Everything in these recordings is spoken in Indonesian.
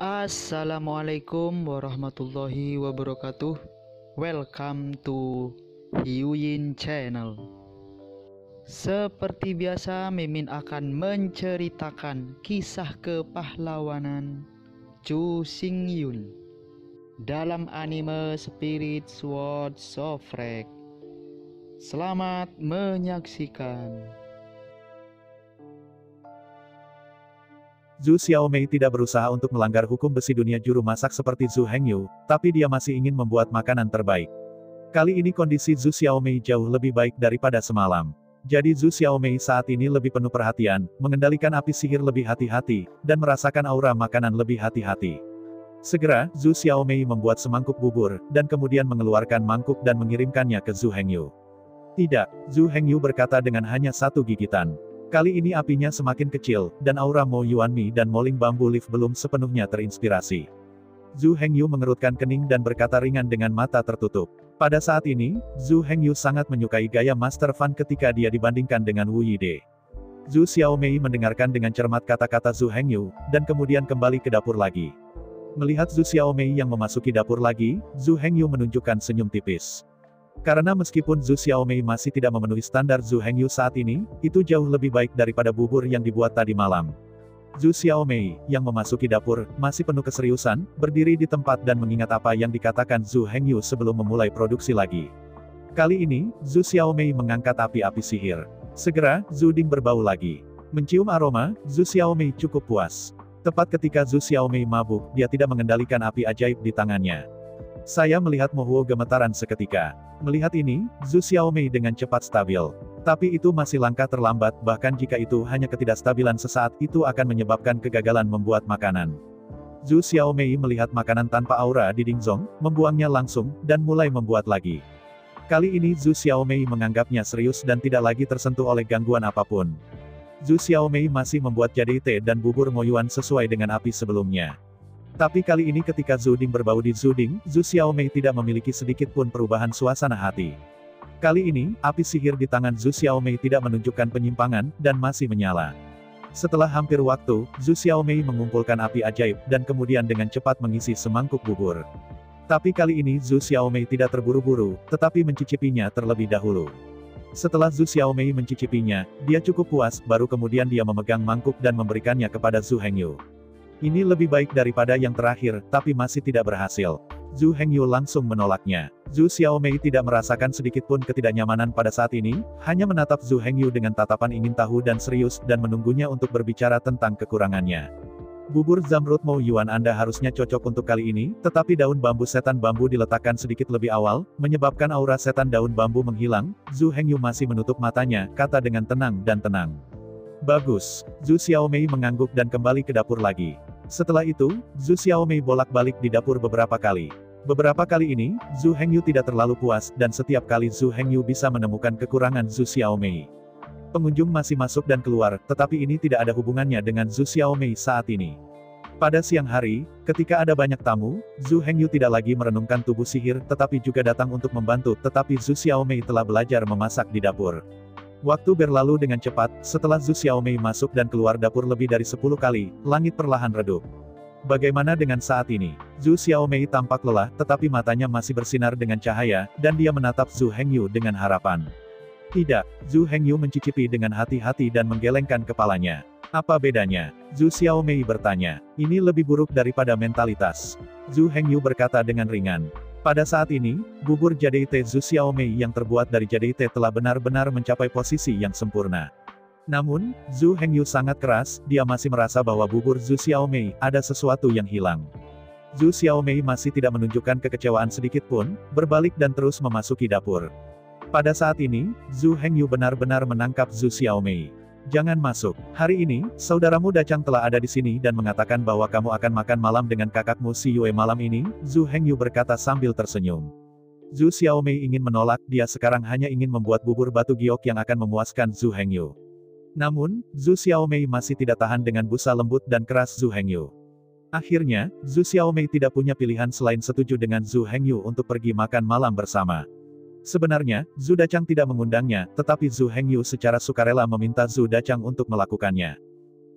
Assalamualaikum warahmatullahi wabarakatuh. Welcome to Hyuyin Channel. Seperti biasa, Mimin akan menceritakan kisah kepahlawanan Chu Xingyun dalam anime Spirit Sword Sofrek. Selamat menyaksikan. Zhu Xiaomei tidak berusaha untuk melanggar hukum besi dunia juru masak seperti Zhu Hengyu, tapi dia masih ingin membuat makanan terbaik. Kali ini kondisi Zhu Xiaomei jauh lebih baik daripada semalam. Jadi Zhu Xiaomei saat ini lebih penuh perhatian, mengendalikan api sihir lebih hati-hati, dan merasakan aura makanan lebih hati-hati. Segera, Zhu Xiaomei membuat semangkuk bubur, dan kemudian mengeluarkan mangkuk dan mengirimkannya ke Zhu Hengyu. Tidak, Zhu Hengyu berkata dengan hanya satu gigitan. Kali ini apinya semakin kecil, dan aura Mo Yuanmi dan Moling Bambu Leaf belum sepenuhnya terinspirasi. Zhu Hengyu mengerutkan kening dan berkata ringan dengan mata tertutup. Pada saat ini, Zhu Hengyu sangat menyukai gaya Master Fan ketika dia dibandingkan dengan Wu Yide. Zhu Xiaomei mendengarkan dengan cermat kata-kata Zhu Hengyu, dan kemudian kembali ke dapur lagi. Melihat Zhu Xiaomei yang memasuki dapur lagi, Zhu Hengyu menunjukkan senyum tipis. Karena meskipun Zhu Xiaomei masih tidak memenuhi standar Zhu Hengyu saat ini, itu jauh lebih baik daripada bubur yang dibuat tadi malam. Zhu Xiaomei, yang memasuki dapur, masih penuh keseriusan, berdiri di tempat dan mengingat apa yang dikatakan Zhu Hengyu sebelum memulai produksi lagi. Kali ini, Zhu Xiaomei mengangkat api-api sihir. Segera, Zhu Ding berbau lagi. Mencium aroma, Zhu Xiaomei cukup puas. Tepat ketika Zhu Xiaomei mabuk, dia tidak mengendalikan api ajaib di tangannya. Saya melihat Mo Huo gemetaran seketika. Melihat ini, Zhu Xiaomei dengan cepat stabil. Tapi itu masih langkah terlambat, bahkan jika itu hanya ketidakstabilan sesaat, itu akan menyebabkan kegagalan membuat makanan. Zhu Xiaomei melihat makanan tanpa aura di Dingzong, membuangnya langsung, dan mulai membuat lagi. Kali ini Zhu Xiaomei menganggapnya serius dan tidak lagi tersentuh oleh gangguan apapun. Zhu Xiaomei masih membuat jadite dan bubur moyuan sesuai dengan api sebelumnya. Tapi kali ini ketika Zhu Ding berbau di Zhu Ding, Zhu Xiaomei tidak memiliki sedikit pun perubahan suasana hati. Kali ini, api sihir di tangan Zhu Xiaomei tidak menunjukkan penyimpangan, dan masih menyala. Setelah hampir waktu, Zhu Xiaomei mengumpulkan api ajaib, dan kemudian dengan cepat mengisi semangkuk bubur. Tapi kali ini Zhu Xiaomei tidak terburu-buru, tetapi mencicipinya terlebih dahulu. Setelah Zhu Xiaomei mencicipinya, dia cukup puas, baru kemudian dia memegang mangkuk dan memberikannya kepada Zhu Hengyu. Ini lebih baik daripada yang terakhir, tapi masih tidak berhasil. Zhu Hengyu langsung menolaknya. Zhu Xiaomei tidak merasakan sedikit pun ketidaknyamanan pada saat ini, hanya menatap Zhu Hengyu dengan tatapan ingin tahu dan serius, dan menunggunya untuk berbicara tentang kekurangannya. Bubur zamrud Mo Yuan Anda harusnya cocok untuk kali ini, tetapi daun bambu setan bambu diletakkan sedikit lebih awal, menyebabkan aura setan daun bambu menghilang. Zhu Hengyu masih menutup matanya, kata dengan tenang dan tenang. Bagus. Zhu Xiaomei mengangguk dan kembali ke dapur lagi. Setelah itu, Zhu Xiaomei bolak-balik di dapur beberapa kali. Beberapa kali ini, Zhu Hengyu tidak terlalu puas, dan setiap kali Zhu Hengyu bisa menemukan kekurangan Zhu Xiaomei. Pengunjung masih masuk dan keluar, tetapi ini tidak ada hubungannya dengan Zhu Xiaomei saat ini. Pada siang hari, ketika ada banyak tamu, Zhu Hengyu tidak lagi merenungkan tubuh sihir, tetapi juga datang untuk membantu, tetapi Zhu Xiaomei telah belajar memasak di dapur. Waktu berlalu dengan cepat, setelah Zhu Xiaomei masuk dan keluar dapur lebih dari 10 kali, langit perlahan redup. Bagaimana dengan saat ini? Zhu Xiaomei tampak lelah, tetapi matanya masih bersinar dengan cahaya, dan dia menatap Zhu Hengyu dengan harapan. Tidak, Zhu Hengyu mencicipi dengan hati-hati dan menggelengkan kepalanya. Apa bedanya? Zhu Xiaomei bertanya. Ini lebih buruk daripada mentalitas. Zhu Hengyu berkata dengan ringan. Pada saat ini, bubur jadite Zhu Xiaomei yang terbuat dari jadite telah benar-benar mencapai posisi yang sempurna. Namun, Zhu Hengyu sangat keras, dia masih merasa bahwa bubur Zhu Xiaomei ada sesuatu yang hilang. Zhu Xiaomei masih tidak menunjukkan kekecewaan sedikit pun, berbalik dan terus memasuki dapur. Pada saat ini, Zhu Hengyu benar-benar menangkap Zhu Xiaomei. Jangan masuk. Hari ini, saudaramu Dacang telah ada di sini dan mengatakan bahwa kamu akan makan malam dengan kakakmu si Yue malam ini, Zhu Hengyu berkata sambil tersenyum. Zhu Xiaomei ingin menolak, dia sekarang hanya ingin membuat bubur batu giok yang akan memuaskan Zhu Hengyu. Namun, Zhu Xiaomei masih tidak tahan dengan busa lembut dan keras Zhu Hengyu. Akhirnya, Zhu Xiaomei tidak punya pilihan selain setuju dengan Zhu Hengyu untuk pergi makan malam bersama. Sebenarnya, Zhu Dacang tidak mengundangnya, tetapi Zhu Hengyu secara sukarela meminta Zhu Dacang untuk melakukannya.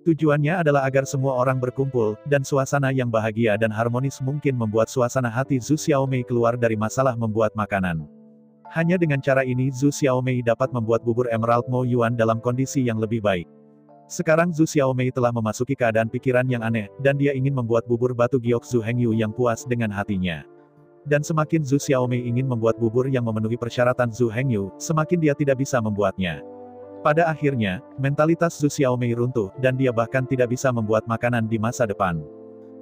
Tujuannya adalah agar semua orang berkumpul, dan suasana yang bahagia dan harmonis mungkin membuat suasana hati Zhu Xiaomei keluar dari masalah membuat makanan. Hanya dengan cara ini Zhu Xiaomei dapat membuat bubur Emerald Mo Yuan dalam kondisi yang lebih baik. Sekarang Zhu Xiaomei telah memasuki keadaan pikiran yang aneh, dan dia ingin membuat bubur batu giok Zhu Hengyu yang puas dengan hatinya. Dan semakin Zhu Xiaomei ingin membuat bubur yang memenuhi persyaratan Zhu Hengyu, semakin dia tidak bisa membuatnya. Pada akhirnya, mentalitas Zhu Xiaomei runtuh, dan dia bahkan tidak bisa membuat makanan di masa depan.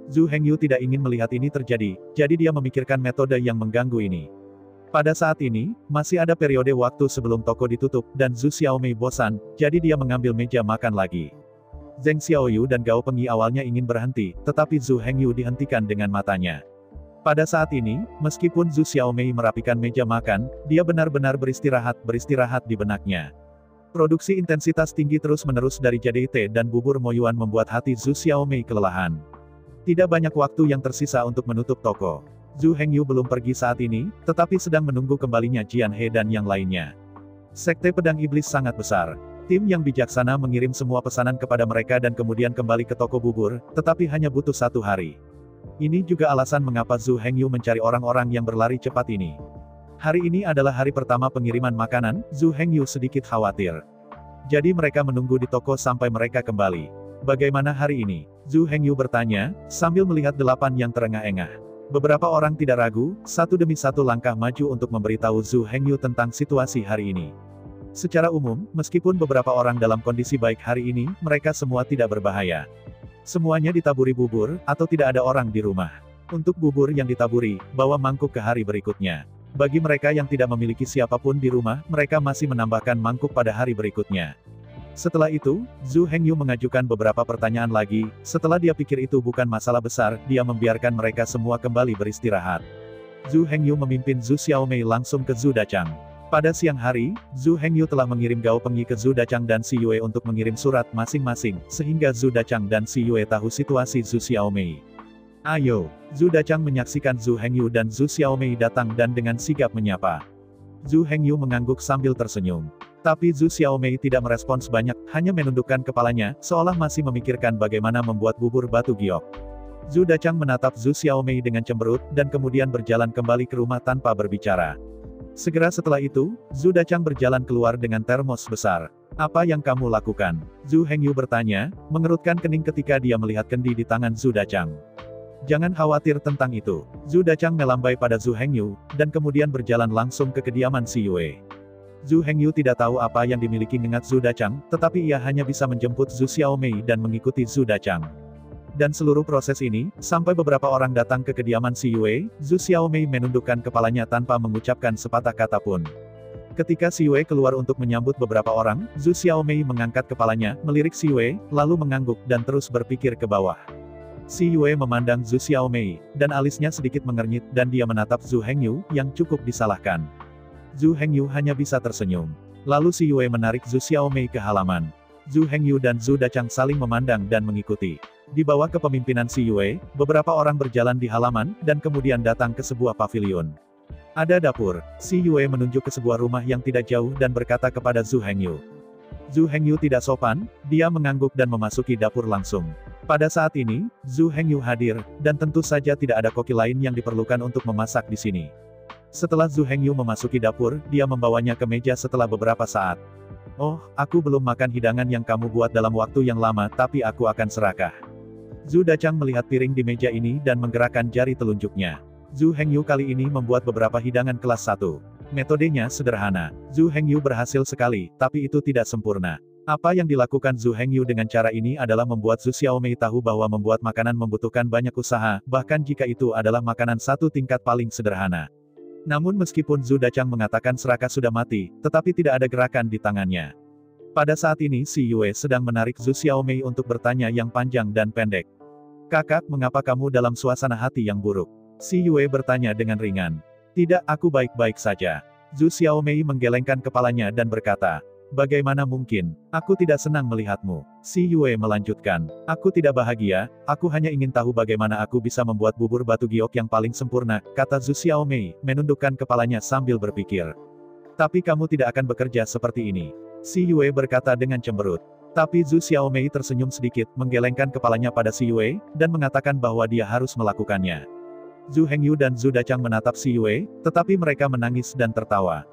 Zhu Hengyu tidak ingin melihat ini terjadi, jadi dia memikirkan metode yang mengganggu ini. Pada saat ini, masih ada periode waktu sebelum toko ditutup, dan Zhu Xiaomei bosan, jadi dia mengambil meja makan lagi. Zheng Xiaoyu dan Gao Pengyi awalnya ingin berhenti, tetapi Zhu Hengyu dihentikan dengan matanya. Pada saat ini, meskipun Zhu Xiaomei merapikan meja makan, dia benar-benar beristirahat di benaknya. Produksi intensitas tinggi terus-menerus dari JDT dan bubur Mo Yuan membuat hati Zhu Xiaomei kelelahan. Tidak banyak waktu yang tersisa untuk menutup toko. Zhu Hengyu belum pergi saat ini, tetapi sedang menunggu kembalinya Jian He dan yang lainnya. Sekte Pedang Iblis sangat besar. Tim yang bijaksana mengirim semua pesanan kepada mereka dan kemudian kembali ke toko bubur, tetapi hanya butuh 1 hari. Ini juga alasan mengapa Zhu Hengyu mencari orang-orang yang berlari cepat ini. Hari ini adalah hari pertama pengiriman makanan, Zhu Hengyu sedikit khawatir. Jadi mereka menunggu di toko sampai mereka kembali. Bagaimana hari ini? Zhu Hengyu bertanya, sambil melihat 8 yang terengah-engah. Beberapa orang tidak ragu, satu demi satu langkah maju untuk memberitahu Zhu Hengyu tentang situasi hari ini. Secara umum, meskipun beberapa orang dalam kondisi baik hari ini, mereka semua tidak berbahaya. Semuanya ditaburi bubur, atau tidak ada orang di rumah. Untuk bubur yang ditaburi, bawa mangkuk ke hari berikutnya. Bagi mereka yang tidak memiliki siapapun di rumah, mereka masih menambahkan mangkuk pada hari berikutnya. Setelah itu, Zhu Hengyu mengajukan beberapa pertanyaan lagi. Setelah dia pikir itu bukan masalah besar, dia membiarkan mereka semua kembali beristirahat. Zhu Hengyu memimpin Zhu Xiaomei langsung ke Zhu Dachang. Pada siang hari, Zhu Hengyu telah mengirim Gao Pengyi ke Zhu Dachang dan Si Yue untuk mengirim surat masing-masing, sehingga Zhu Dachang dan Si Yue tahu situasi Zhu Xiaomei. Ayo, Zhu Dachang menyaksikan Zhu Hengyu dan Zhu Xiaomei datang dan dengan sigap menyapa. Zhu Hengyu mengangguk sambil tersenyum. Tapi Zhu Xiaomei tidak merespons banyak, hanya menundukkan kepalanya, seolah masih memikirkan bagaimana membuat bubur batu giok. Zhu Dachang menatap Zhu Xiaomei dengan cemberut, dan kemudian berjalan kembali ke rumah tanpa berbicara. Segera setelah itu, Zhu Dachang berjalan keluar dengan termos besar. Apa yang kamu lakukan? Zhu Hengyu bertanya, mengerutkan kening ketika dia melihat kendi di tangan Zhu Dachang. Jangan khawatir tentang itu. Zhu Dachang melambai pada Zhu Hengyu, dan kemudian berjalan langsung ke kediaman Si Yue. Zhu Hengyu tidak tahu apa yang dimiliki ngengat Zhu Dachang, tetapi ia hanya bisa menjemput Zhu Xiaomei dan mengikuti Zhu Dachang. Dan seluruh proses ini, sampai beberapa orang datang ke kediaman Si Yue, Zhu Xiaomei menundukkan kepalanya tanpa mengucapkan sepatah kata pun. Ketika Si Yue keluar untuk menyambut beberapa orang, Zhu Xiaomei mengangkat kepalanya, melirik Si Yue, lalu mengangguk dan terus berpikir ke bawah. Si Yue memandang Zhu Xiaomei, dan alisnya sedikit mengernyit, dan dia menatap Zhu Hengyu, yang cukup disalahkan. Zhu Hengyu hanya bisa tersenyum. Lalu Si Yue menarik Zhu Xiaomei ke halaman. Zhu Hengyu dan Zhu Dachang saling memandang dan mengikuti. Di bawah kepemimpinan Si Yue, beberapa orang berjalan di halaman, dan kemudian datang ke sebuah pavilion. Ada dapur. Si Yue menunjuk ke sebuah rumah yang tidak jauh dan berkata kepada Zhu Hengyu. Zhu Hengyu tidak sopan, dia mengangguk dan memasuki dapur langsung. Pada saat ini, Zhu Hengyu hadir, dan tentu saja tidak ada koki lain yang diperlukan untuk memasak di sini. Setelah Zhu Hengyu memasuki dapur, dia membawanya ke meja setelah beberapa saat. Oh, aku belum makan hidangan yang kamu buat dalam waktu yang lama, tapi aku akan serakah. Zhu Dachang melihat piring di meja ini dan menggerakkan jari telunjuknya. Zhu Hengyu kali ini membuat beberapa hidangan kelas 1. Metodenya sederhana. Zhu Hengyu berhasil sekali, tapi itu tidak sempurna. Apa yang dilakukan Zhu Hengyu dengan cara ini adalah membuat Zhu Xiaomei tahu bahwa membuat makanan membutuhkan banyak usaha, bahkan jika itu adalah makanan satu tingkat paling sederhana. Namun meskipun Zhu Dachang mengatakan serakah sudah mati, tetapi tidak ada gerakan di tangannya. Pada saat ini Si Yue sedang menarik Zhu Xiaomei untuk bertanya yang panjang dan pendek. Kakak, mengapa kamu dalam suasana hati yang buruk? Si Yue bertanya dengan ringan. Tidak, aku baik-baik saja. Zhu Xiaomei menggelengkan kepalanya dan berkata, bagaimana mungkin? Aku tidak senang melihatmu. Si Yue melanjutkan. Aku tidak bahagia, aku hanya ingin tahu bagaimana aku bisa membuat bubur batu giok yang paling sempurna, kata Zhu Xiaomei, menundukkan kepalanya sambil berpikir. Tapi kamu tidak akan bekerja seperti ini. Si Yue berkata dengan cemberut. Tapi Zhu Xiaomei tersenyum sedikit, menggelengkan kepalanya pada Si Yue, dan mengatakan bahwa dia harus melakukannya. Zhu Hengyu dan Zhu Dachang menatap Si Yue, tetapi mereka menangis dan tertawa.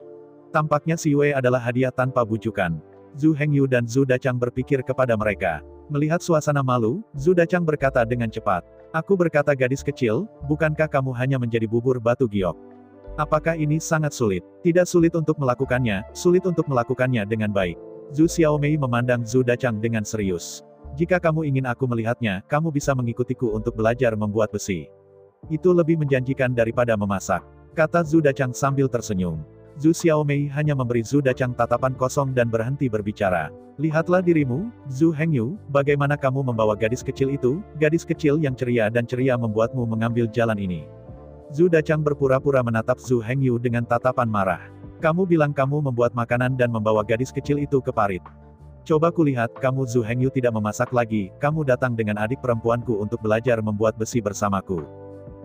Tampaknya Si Yue adalah hadiah tanpa bujukan. Zhu Hengyu dan Zhu Dachang berpikir kepada mereka. Melihat suasana malu, Zhu Dachang berkata dengan cepat. Aku berkata gadis kecil, bukankah kamu hanya menjadi bubur batu giok? Apakah ini sangat sulit? Tidak sulit untuk melakukannya, sulit untuk melakukannya dengan baik. Zhu Xiaomei memandang Zhu Dachang dengan serius. Jika kamu ingin aku melihatnya, kamu bisa mengikutiku untuk belajar membuat besi. Itu lebih menjanjikan daripada memasak, kata Zhu Dachang sambil tersenyum. Zhu Xiaomei hanya memberi Zhu Dachang tatapan kosong dan berhenti berbicara. Lihatlah dirimu, Zhu Hengyu, bagaimana kamu membawa gadis kecil itu, gadis kecil yang ceria dan ceria membuatmu mengambil jalan ini. Zhu Dachang berpura-pura menatap Zhu Hengyu dengan tatapan marah. Kamu bilang kamu membuat makanan dan membawa gadis kecil itu ke parit. Coba kulihat, kamu Zhu Hengyu tidak memasak lagi, kamu datang dengan adik perempuanku untuk belajar membuat besi bersamaku.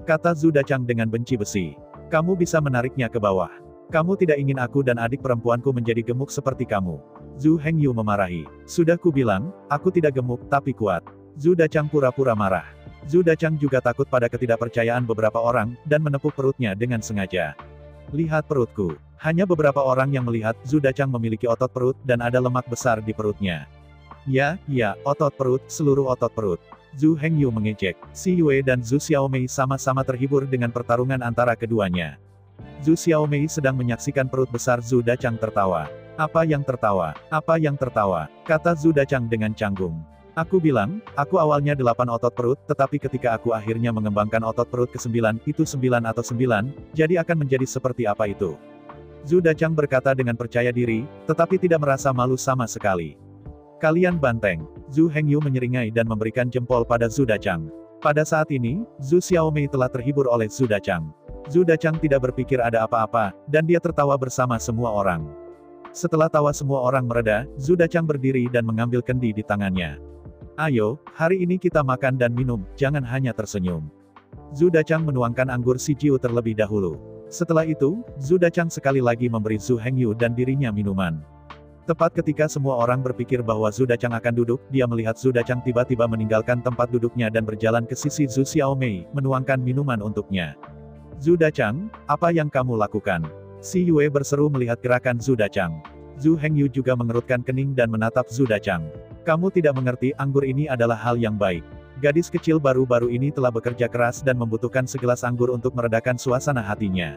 Kata Zhu Dachang dengan benci besi. Kamu bisa menariknya ke bawah. Kamu tidak ingin aku dan adik perempuanku menjadi gemuk seperti kamu. Zhu Hengyu memarahi. Sudah kubilang, aku tidak gemuk tapi kuat. Zhu Dachang pura-pura marah. Zhu Dachang juga takut pada ketidakpercayaan beberapa orang, dan menepuk perutnya dengan sengaja. Lihat perutku. Hanya beberapa orang yang melihat Zhu Dachang memiliki otot perut dan ada lemak besar di perutnya. Ya, otot perut, seluruh otot perut. Zhu Hengyu mengejek. Si Yue dan Zhu Xiaomei sama-sama terhibur dengan pertarungan antara keduanya. Zhu Xiaomei sedang menyaksikan perut besar Zhu Dachang tertawa. Apa yang tertawa? Apa yang tertawa? Kata Zhu Dachang dengan canggung. Aku bilang, aku awalnya 8 otot perut, tetapi ketika aku akhirnya mengembangkan otot perut ke-9, itu 9 atau 9, jadi akan menjadi seperti apa itu? Zhu Dachang berkata dengan percaya diri, tetapi tidak merasa malu sama sekali. Kalian banteng. Zhu Hengyu menyeringai dan memberikan jempol pada Zhu Dachang. Pada saat ini, Zhu Xiaomei telah terhibur oleh Zhu Dachang. Zhu Dachang tidak berpikir ada apa-apa, dan dia tertawa bersama semua orang. Setelah tawa semua orang mereda, Zhu Dachang berdiri dan mengambil kendi di tangannya. Ayo, hari ini kita makan dan minum, jangan hanya tersenyum. Zhu Dachang menuangkan anggur sijiu terlebih dahulu. Setelah itu, Zhu Dachang sekali lagi memberi Zhu Hengyu dan dirinya minuman. Tepat ketika semua orang berpikir bahwa Zhu Dachang akan duduk, dia melihat Zhu Dachang tiba-tiba meninggalkan tempat duduknya dan berjalan ke sisi Zhu Xiaomei, menuangkan minuman untuknya. Zhu Dachang, apa yang kamu lakukan? Si Yue berseru melihat gerakan Zhu Dachang. Zhu Hengyu juga mengerutkan kening dan menatap Zhu Dachang. Kamu tidak mengerti, anggur ini adalah hal yang baik. Gadis kecil baru-baru ini telah bekerja keras dan membutuhkan segelas anggur untuk meredakan suasana hatinya.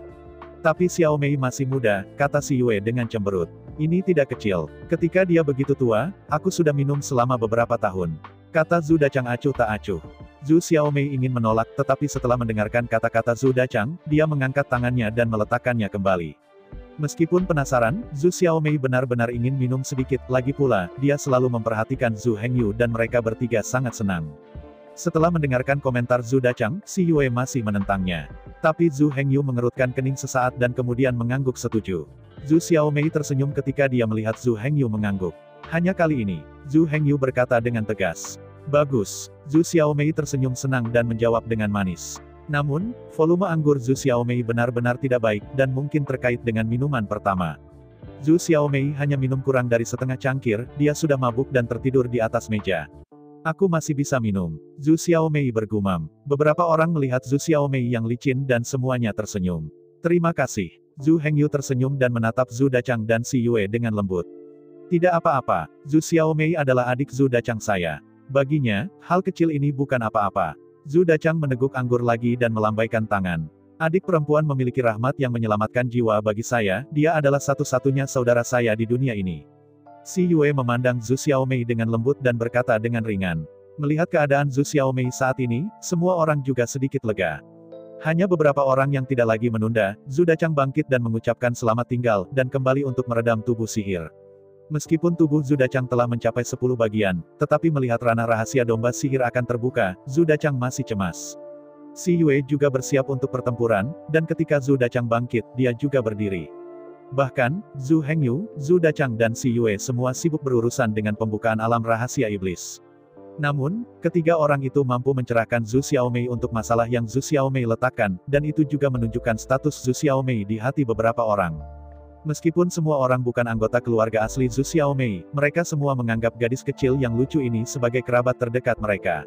Tapi Xiaomei masih muda, kata Si Yue dengan cemberut. Ini tidak kecil. Ketika dia begitu tua, aku sudah minum selama beberapa tahun. Kata Zhu Dachang acuh tak acuh. Zhu Xiaomei ingin menolak, tetapi setelah mendengarkan kata-kata Zhu Dachang, dia mengangkat tangannya dan meletakkannya kembali. Meskipun penasaran, Zhu Xiaomei benar-benar ingin minum sedikit, lagi pula, dia selalu memperhatikan Zhu Hengyu dan mereka bertiga sangat senang. Setelah mendengarkan komentar Zhu Dachang, Si Yue masih menentangnya. Tapi Zhu Hengyu mengerutkan kening sesaat dan kemudian mengangguk setuju. Zhu Xiaomei tersenyum ketika dia melihat Zhu Hengyu mengangguk. Hanya kali ini, Zhu Hengyu berkata dengan tegas. Bagus. Zhu Xiaomei tersenyum senang dan menjawab dengan manis. Namun, volume anggur Zhu Xiaomei benar-benar tidak baik, dan mungkin terkait dengan minuman pertama. Zhu Xiaomei hanya minum kurang dari setengah cangkir, dia sudah mabuk dan tertidur di atas meja. Aku masih bisa minum. Zhu Xiaomei bergumam. Beberapa orang melihat Zhu Xiaomei yang licin dan semuanya tersenyum. Terima kasih. Zhu Hengyu tersenyum dan menatap Zhu Dachang dan Si Yue dengan lembut. Tidak apa-apa, Zhu Xiaomei adalah adik Zhu Dachang saya. Baginya, hal kecil ini bukan apa-apa. Zhu Dachang meneguk anggur lagi dan melambaikan tangan. Adik perempuan memiliki rahmat yang menyelamatkan jiwa bagi saya, dia adalah satu-satunya saudara saya di dunia ini. Si Yue memandang Zhu Xiaomei dengan lembut dan berkata dengan ringan. Melihat keadaan Zhu Xiaomei saat ini, semua orang juga sedikit lega. Hanya beberapa orang yang tidak lagi menunda, Zhu Dachang bangkit dan mengucapkan selamat tinggal, dan kembali untuk meredam tubuh sihir. Meskipun tubuh Zhu Dachang telah mencapai 10 bagian, tetapi melihat ranah rahasia domba sihir akan terbuka, Zhu Dachang masih cemas. Si Yue juga bersiap untuk pertempuran, dan ketika Zhu Dachang bangkit, dia juga berdiri. Bahkan, Zhu Hengyu, Zhu Dachang dan Si Yue semua sibuk berurusan dengan pembukaan alam rahasia iblis. Namun, ketiga orang itu mampu mencerahkan Zhu Xiaomei untuk masalah yang Zhu Xiaomei letakkan, dan itu juga menunjukkan status Zhu Xiaomei di hati beberapa orang. Meskipun semua orang bukan anggota keluarga asli Zhu Xiaomei, mereka semua menganggap gadis kecil yang lucu ini sebagai kerabat terdekat mereka.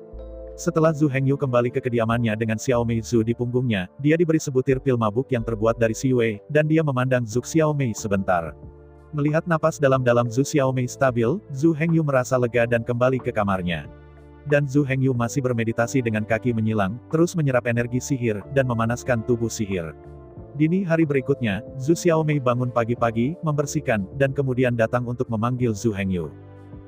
Setelah Zhu Hengyu kembali ke kediamannya dengan Xiaomei Zhu di punggungnya, dia diberi sebutir pil mabuk yang terbuat dari siwei, dan dia memandang Zhu Xiaomei sebentar. Melihat napas dalam-dalam Zhu Xiaomei stabil, Zhu Hengyu merasa lega dan kembali ke kamarnya. Dan Zhu Hengyu masih bermeditasi dengan kaki menyilang, terus menyerap energi sihir, dan memanaskan tubuh sihir. Dini hari berikutnya, Zhu Xiaomei bangun pagi-pagi, membersihkan, dan kemudian datang untuk memanggil Zhu Hengyu.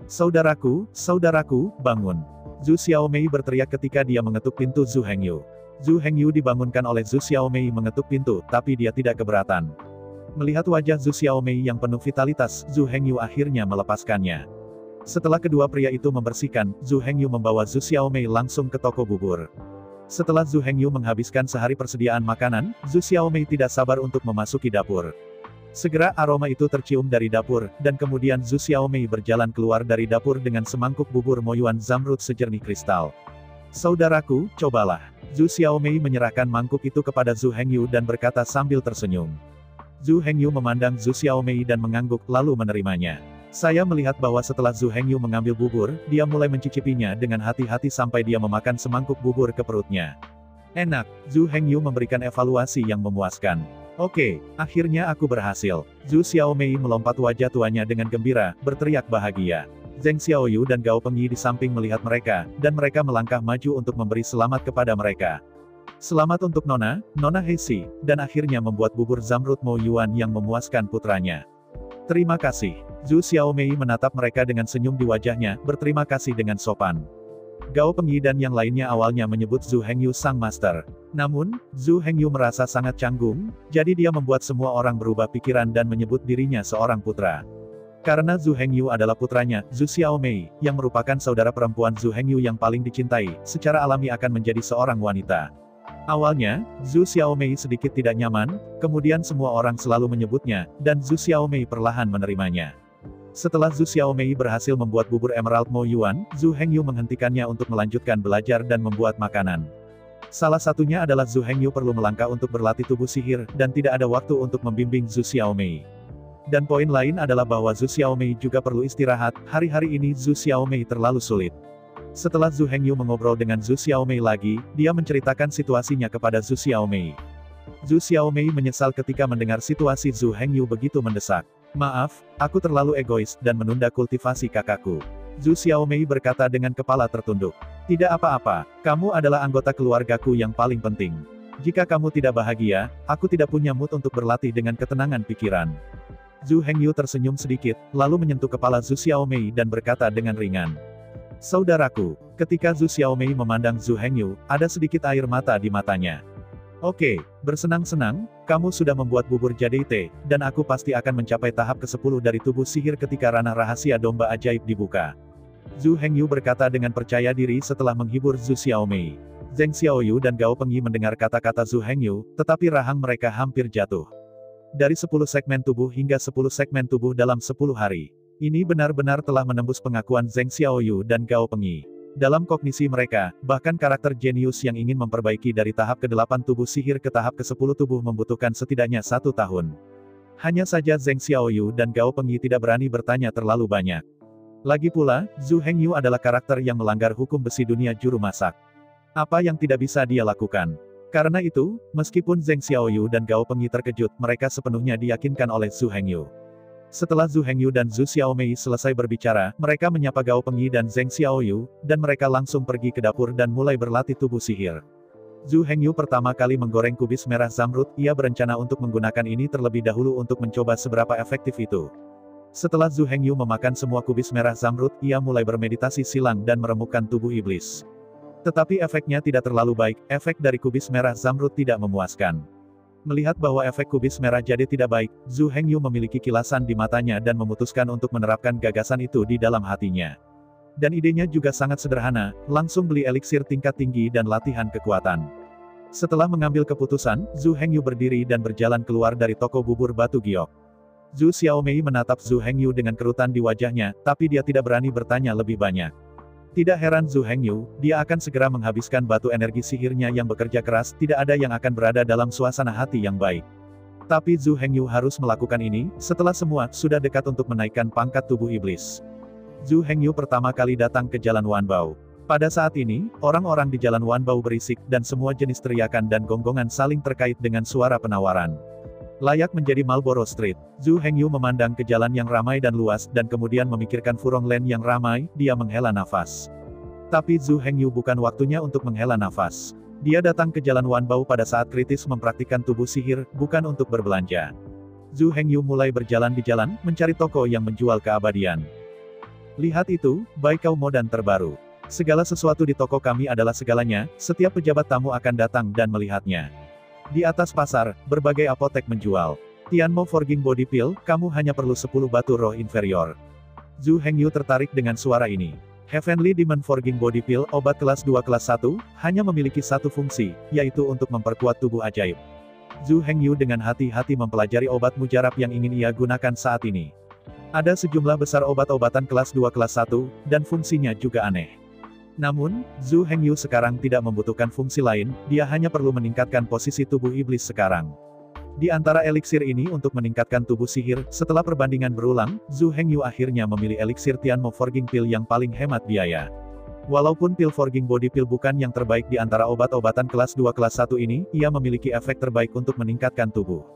Saudaraku, saudaraku, bangun. Zhu Xiaomei berteriak ketika dia mengetuk pintu Zhu Hengyu. Zhu Hengyu dibangunkan oleh Zhu Xiaomei mengetuk pintu, tapi dia tidak keberatan. Melihat wajah Zhu Xiaomei yang penuh vitalitas, Zhu Hengyu akhirnya melepaskannya. Setelah kedua pria itu membersihkan, Zhu Hengyu membawa Zhu Xiaomei langsung ke toko bubur. Setelah Zhu Hengyu menghabiskan sehari persediaan makanan, Zhu Xiaomei tidak sabar untuk memasuki dapur. Segera aroma itu tercium dari dapur, dan kemudian Zhu Xiaomei berjalan keluar dari dapur dengan semangkuk bubur Moyuan Zamrud sejernih kristal. Saudaraku, cobalah. Zhu Xiaomei menyerahkan mangkuk itu kepada Zhu Hengyu dan berkata sambil tersenyum. Zhu Hengyu memandang Zhu Xiaomei dan mengangguk, lalu menerimanya. Saya melihat bahwa setelah Zhu Hengyu mengambil bubur, dia mulai mencicipinya dengan hati-hati sampai dia memakan semangkuk bubur ke perutnya. Enak, Zhu Hengyu memberikan evaluasi yang memuaskan. Oke, akhirnya aku berhasil. Zhu Xiaomei melompat wajah tuanya dengan gembira, berteriak bahagia. Zheng Xiaoyu dan Gao Pengyi di samping melihat mereka, dan mereka melangkah maju untuk memberi selamat kepada mereka. Selamat untuk Nona, Nona Hexi, dan akhirnya membuat bubur Zamrud Mo Yuan yang memuaskan putranya. Terima kasih. Zhu Xiaomei menatap mereka dengan senyum di wajahnya, berterima kasih dengan sopan. Gao Pengyi dan yang lainnya awalnya menyebut Zhu Hengyu sang master. Namun, Zhu Hengyu merasa sangat canggung, jadi dia membuat semua orang berubah pikiran dan menyebut dirinya seorang putra. Karena Zhu Hengyu adalah putranya, Zhu Xiaomei, yang merupakan saudara perempuan Zhu Hengyu yang paling dicintai, secara alami akan menjadi seorang wanita. Awalnya, Zhu Xiaomei sedikit tidak nyaman, kemudian semua orang selalu menyebutnya, dan Zhu Xiaomei perlahan menerimanya. Setelah Zhu Xiaomei berhasil membuat bubur Emerald Mo Yuan, Zhu Hengyu menghentikannya untuk melanjutkan belajar dan membuat makanan. Salah satunya adalah Zhu Hengyu perlu melangkah untuk berlatih tubuh sihir, dan tidak ada waktu untuk membimbing Zhu Xiaomei. Dan poin lain adalah bahwa Zhu Xiaomei juga perlu istirahat, hari-hari ini Zhu Xiaomei terlalu sulit. Setelah Zhu Hengyu mengobrol dengan Zhu Xiaomei lagi, dia menceritakan situasinya kepada Zhu Xiaomei. Zhu Xiaomei menyesal ketika mendengar situasi Zhu Hengyu begitu mendesak. Maaf, aku terlalu egois, dan menunda kultivasi kakakku. Zhu Xiaomei berkata dengan kepala tertunduk. Tidak apa-apa, kamu adalah anggota keluargaku yang paling penting. Jika kamu tidak bahagia, aku tidak punya mood untuk berlatih dengan ketenangan pikiran. Zhu Hengyu tersenyum sedikit, lalu menyentuh kepala Zhu Xiaomei dan berkata dengan ringan. Saudaraku, ketika Zhu Xiaomei memandang Zhu Hengyu, ada sedikit air mata di matanya. Oke, bersenang-senang, kamu sudah membuat bubur jadi teh, dan aku pasti akan mencapai tahap ke-10 dari tubuh sihir ketika ranah rahasia domba ajaib dibuka. Zhu Hengyu berkata dengan percaya diri setelah menghibur Zhu Xiaomei. Zheng Xiaoyu dan Gao Pengyi mendengar kata-kata Zhu Hengyu, tetapi rahang mereka hampir jatuh. Dari 10 segmen tubuh hingga 10 segmen tubuh dalam 10 hari. Ini benar-benar telah menembus pengakuan Zheng Xiaoyu dan Gao Pengyi. Dalam kognisi mereka, bahkan karakter jenius yang ingin memperbaiki dari tahap ke-8 tubuh sihir ke tahap ke-10 tubuh membutuhkan setidaknya 1 tahun. Hanya saja Zheng Xiaoyu dan Gao Pengyi tidak berani bertanya terlalu banyak. Lagi pula, Zhu Hengyu adalah karakter yang melanggar hukum besi dunia juru masak. Apa yang tidak bisa dia lakukan? Karena itu, meskipun Zheng Xiaoyu dan Gao Pengyi terkejut, mereka sepenuhnya diyakinkan oleh Zhu Hengyu. Setelah Zhu Hengyu dan Zhu Xiaomei selesai berbicara, mereka menyapa Gao Pengyi dan Zheng Xiaoyu, dan mereka langsung pergi ke dapur dan mulai berlatih tubuh sihir. Zhu Hengyu pertama kali menggoreng kubis merah Zamrud, ia berencana untuk menggunakan ini terlebih dahulu untuk mencoba seberapa efektif itu. Setelah Zhu Hengyu memakan semua kubis merah Zamrud, ia mulai bermeditasi silang dan meremukkan tubuh iblis. Tetapi efeknya tidak terlalu baik, efek dari kubis merah Zamrud tidak memuaskan. Melihat bahwa efek kubis merah jadi tidak baik, Zhu Hengyu memiliki kilasan di matanya dan memutuskan untuk menerapkan gagasan itu di dalam hatinya. Dan idenya juga sangat sederhana, langsung beli eliksir tingkat tinggi dan latihan kekuatan. Setelah mengambil keputusan, Zhu Hengyu berdiri dan berjalan keluar dari toko bubur batu giok. Zhu Xiaomei menatap Zhu Hengyu dengan kerutan di wajahnya, tapi dia tidak berani bertanya lebih banyak. Tidak heran Zhu Hengyu, dia akan segera menghabiskan batu energi sihirnya yang bekerja keras, tidak ada yang akan berada dalam suasana hati yang baik. Tapi Zhu Hengyu harus melakukan ini, setelah semua sudah dekat untuk menaikkan pangkat tubuh iblis. Zhu Hengyu pertama kali datang ke Jalan Wanbao. Pada saat ini, orang-orang di Jalan Wanbao berisik dan semua jenis teriakan dan gonggongan saling terkait dengan suara penawaran. Layak menjadi Marlboro Street, Zhu Hengyu memandang ke jalan yang ramai dan luas dan kemudian memikirkan Furong Lane yang ramai, dia menghela nafas. Tapi Zhu Hengyu bukan waktunya untuk menghela nafas. Dia datang ke Jalan Wanbao pada saat kritis mempraktikkan tubuh sihir, bukan untuk berbelanja. Zhu Hengyu mulai berjalan di jalan, mencari toko yang menjual keabadian. Lihat itu, Baikao Modan terbaru. Segala sesuatu di toko kami adalah segalanya, setiap pejabat tamu akan datang dan melihatnya. Di atas pasar, berbagai apotek menjual. Tianmo Forging Body Pill, kamu hanya perlu 10 batu roh inferior. Zhu Hengyu tertarik dengan suara ini. Heavenly Demon Forging Body Pill, obat kelas 2 kelas 1, hanya memiliki satu fungsi, yaitu untuk memperkuat tubuh ajaib. Zhu Hengyu dengan hati-hati mempelajari obat mujarab yang ingin ia gunakan saat ini. Ada sejumlah besar obat-obatan kelas 2 kelas 1, dan fungsinya juga aneh. Namun, Zhu Hengyu sekarang tidak membutuhkan fungsi lain, dia hanya perlu meningkatkan posisi tubuh iblis sekarang. Di antara eliksir ini untuk meningkatkan tubuh sihir, setelah perbandingan berulang, Zhu Hengyu akhirnya memilih eliksir Tianmo Forging Pill yang paling hemat biaya. Walaupun pil Forging Body Pill bukan yang terbaik di antara obat-obatan kelas 2 kelas 1 ini, ia memiliki efek terbaik untuk meningkatkan tubuh.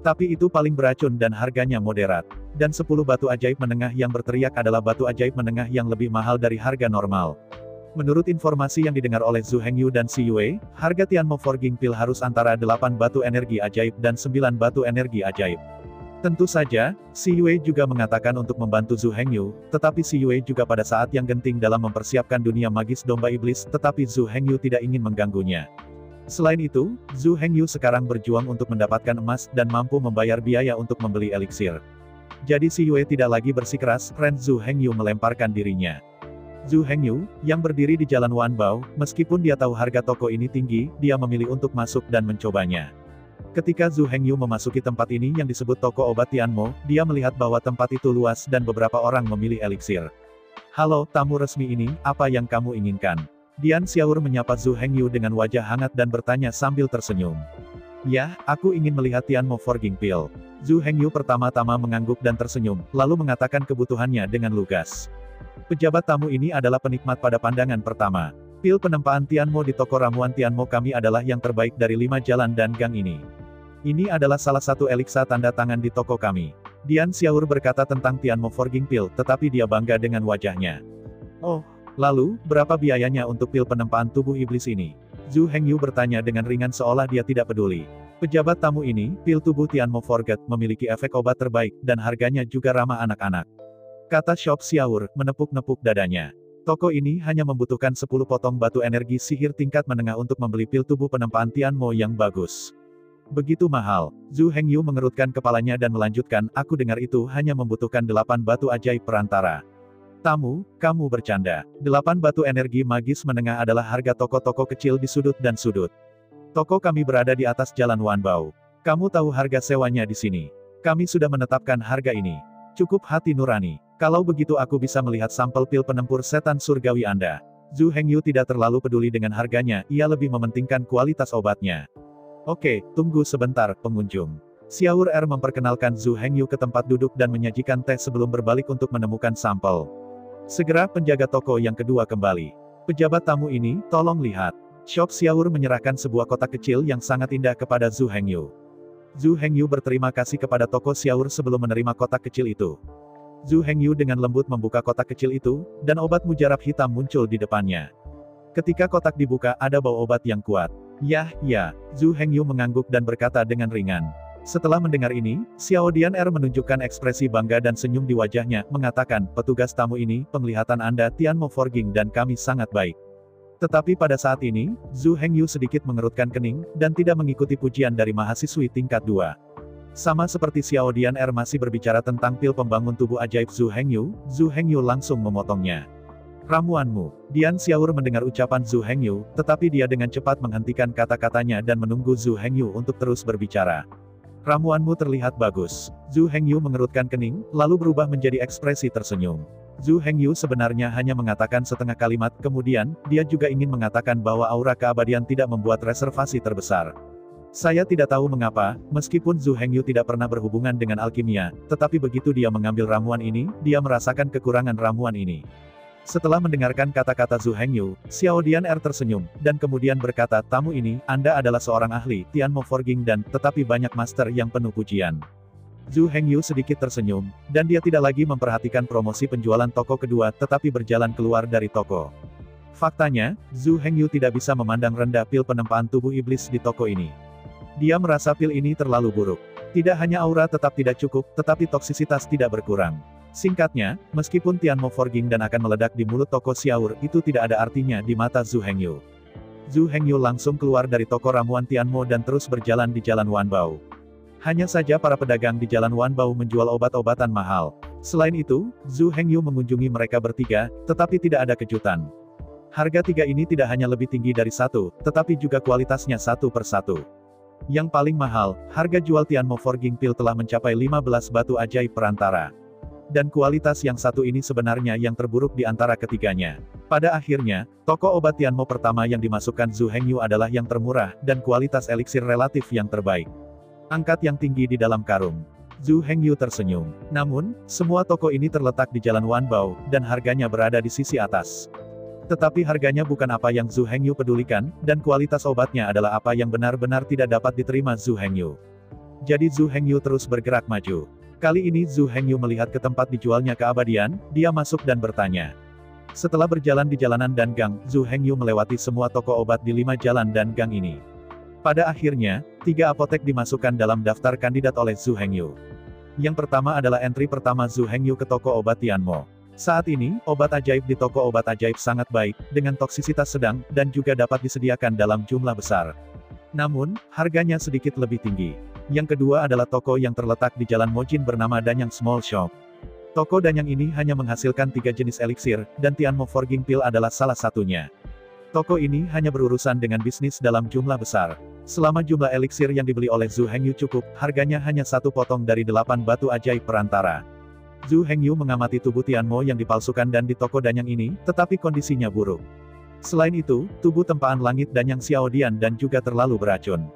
Tapi itu paling beracun dan harganya moderat. Dan 10 batu ajaib menengah yang berteriak adalah batu ajaib menengah yang lebih mahal dari harga normal. Menurut informasi yang didengar oleh Zhu Hengyu dan Si Yue, harga Tianmo Forging Pill harus antara 8 batu energi ajaib dan 9 batu energi ajaib. Tentu saja, Si Yue juga mengatakan untuk membantu Zhu Hengyu, tetapi Si Yue juga pada saat yang genting dalam mempersiapkan dunia magis domba iblis, tetapi Zhu Hengyu tidak ingin mengganggunya. Selain itu, Zhu Hengyu sekarang berjuang untuk mendapatkan emas dan mampu membayar biaya untuk membeli eliksir. Jadi Si Yue tidak lagi bersikeras, Zhu Hengyu melemparkan dirinya. Zhu Hengyu, yang berdiri di Jalan Wanbao, meskipun dia tahu harga toko ini tinggi, dia memilih untuk masuk dan mencobanya. Ketika Zhu Hengyu memasuki tempat ini yang disebut toko obat Tianmo, dia melihat bahwa tempat itu luas dan beberapa orang memilih eliksir. Halo, tamu resmi ini, apa yang kamu inginkan? Dian Xiaour menyapa Zhu Hengyu dengan wajah hangat dan bertanya sambil tersenyum. Ya, aku ingin melihat Tianmo Forging Pill. Zhu Hengyu pertama-tama mengangguk dan tersenyum, lalu mengatakan kebutuhannya dengan lugas. Pejabat tamu ini adalah penikmat pada pandangan pertama. Pil penempaan Tianmo di toko ramuan Tianmo kami adalah yang terbaik dari 5 jalan dan gang ini. Ini adalah salah satu eliksa tanda tangan di toko kami. Dian Xiaour berkata tentang Tianmo Forging Pill, tetapi dia bangga dengan wajahnya. Oh, lalu, berapa biayanya untuk pil penempaan tubuh iblis ini? Zhu Hengyu bertanya dengan ringan seolah dia tidak peduli. Pejabat tamu ini, pil tubuh Tianmo Forget, memiliki efek obat terbaik, dan harganya juga ramah anak-anak. Kata Shop Xiaour, menepuk-nepuk dadanya. Toko ini hanya membutuhkan 10 potong batu energi sihir tingkat menengah untuk membeli pil tubuh penempaan Tianmo yang bagus. Begitu mahal. Zhu Hengyu mengerutkan kepalanya dan melanjutkan, aku dengar itu hanya membutuhkan 8 batu ajaib perantara. Tamu, kamu bercanda. 8 batu energi magis menengah adalah harga toko-toko kecil di sudut dan sudut. Toko kami berada di atas Jalan Wanbao. Kamu tahu harga sewanya di sini. Kami sudah menetapkan harga ini. Cukup hati nurani. Kalau begitu aku bisa melihat sampel pil penempur setan surgawi Anda. Zhu Hengyu tidak terlalu peduli dengan harganya, ia lebih mementingkan kualitas obatnya. Oke, tunggu sebentar, pengunjung. Xiaour memperkenalkan Zhu Hengyu ke tempat duduk dan menyajikan teh sebelum berbalik untuk menemukan sampel. Segera penjaga toko yang kedua kembali. Pejabat tamu ini, tolong lihat. Shop Xiaour menyerahkan sebuah kotak kecil yang sangat indah kepada Zhu Hengyu. Zhu Hengyu berterima kasih kepada toko Xiaour sebelum menerima kotak kecil itu. Zhu Hengyu dengan lembut membuka kotak kecil itu, dan obat mujarab hitam muncul di depannya. Ketika kotak dibuka, ada bau obat yang kuat. Ya, Zhu Hengyu mengangguk dan berkata dengan ringan. Setelah mendengar ini, Xiao Dian menunjukkan ekspresi bangga dan senyum di wajahnya, mengatakan, petugas tamu ini, penglihatan Anda Tianmo Forging dan kami sangat baik. Tetapi pada saat ini, Zhu Hengyu sedikit mengerutkan kening, dan tidak mengikuti pujian dari mahasiswi tingkat 2. Sama seperti Xiao Dian masih berbicara tentang pil pembangun tubuh ajaib Zhu Hengyu langsung memotongnya. Ramuanmu. Dian Xiaour mendengar ucapan Zhu Hengyu, tetapi dia dengan cepat menghentikan kata-katanya dan menunggu Zhu Hengyu untuk terus berbicara. Ramuanmu terlihat bagus. Zhu Hengyu mengerutkan kening, lalu berubah menjadi ekspresi tersenyum. Zhu Hengyu sebenarnya hanya mengatakan setengah kalimat, kemudian, dia juga ingin mengatakan bahwa aura keabadian tidak membuat reservasi terbesar. Saya tidak tahu mengapa, meskipun Zhu Hengyu tidak pernah berhubungan dengan alkimia, tetapi begitu dia mengambil ramuan ini, dia merasakan kekurangan ramuan ini. Setelah mendengarkan kata-kata Zhu Hengyu, Xiao Dian tersenyum, dan kemudian berkata, tamu ini, Anda adalah seorang ahli, Tianmo Forging dan, tetapi banyak master yang penuh pujian. Zhu Hengyu sedikit tersenyum, dan dia tidak lagi memperhatikan promosi penjualan toko kedua tetapi berjalan keluar dari toko. Faktanya, Zhu Hengyu tidak bisa memandang rendah pil penempaan tubuh iblis di toko ini. Dia merasa pil ini terlalu buruk. Tidak hanya aura tetap tidak cukup, tetapi toksisitas tidak berkurang. Singkatnya, meskipun Tianmo Forging dan akan meledak di mulut toko Xiaur, itu tidak ada artinya di mata Zhu Hengyu. Zhu Hengyu langsung keluar dari toko ramuan Tianmo dan terus berjalan di jalan Wanbao. Hanya saja para pedagang di jalan Wanbao menjual obat-obatan mahal. Selain itu, Zhu Hengyu mengunjungi mereka bertiga, tetapi tidak ada kejutan. Harga tiga ini tidak hanya lebih tinggi dari satu, tetapi juga kualitasnya satu per satu. Yang paling mahal, harga jual Tianmo Forging Pill telah mencapai 15 batu ajaib perantara. Dan kualitas yang satu ini sebenarnya yang terburuk di antara ketiganya. Pada akhirnya, toko obat Tianmo pertama yang dimasukkan Zhu Hengyu adalah yang termurah, dan kualitas eliksir relatif yang terbaik. Angkat yang tinggi di dalam karung. Zhu Hengyu tersenyum. Namun, semua toko ini terletak di jalan Wanbao, dan harganya berada di sisi atas. Tetapi harganya bukan apa yang Zhu Hengyu pedulikan, dan kualitas obatnya adalah apa yang benar-benar tidak dapat diterima Zhu Hengyu. Jadi Zhu Hengyu terus bergerak maju. Kali ini Zhu Hengyu melihat ke tempat dijualnya keabadian, dia masuk dan bertanya. Setelah berjalan di jalanan dan gang, Zhu Hengyu melewati semua toko obat di 5 jalan dan gang ini. Pada akhirnya, 3 apotek dimasukkan dalam daftar kandidat oleh Zhu Hengyu. Yang pertama adalah entry pertama Zhu Hengyu ke toko obat Tianmo. Saat ini, obat ajaib di toko obat ajaib sangat baik, dengan toksisitas sedang, dan juga dapat disediakan dalam jumlah besar. Namun, harganya sedikit lebih tinggi. Yang kedua adalah toko yang terletak di Jalan Mojin bernama Danyang Small Shop. Toko Danyang ini hanya menghasilkan 3 jenis eliksir, dan Tianmo Forging Pill adalah salah satunya. Toko ini hanya berurusan dengan bisnis dalam jumlah besar. Selama jumlah eliksir yang dibeli oleh Zhu Hengyu cukup, harganya hanya 1 potong dari 8 batu ajaib perantara. Zhu Hengyu mengamati tubuh Tianmo yang dipalsukan dan di toko Danyang ini, tetapi kondisinya buruk. Selain itu, tubuh tempaan langit Danyang Xiao Dian dan juga terlalu beracun.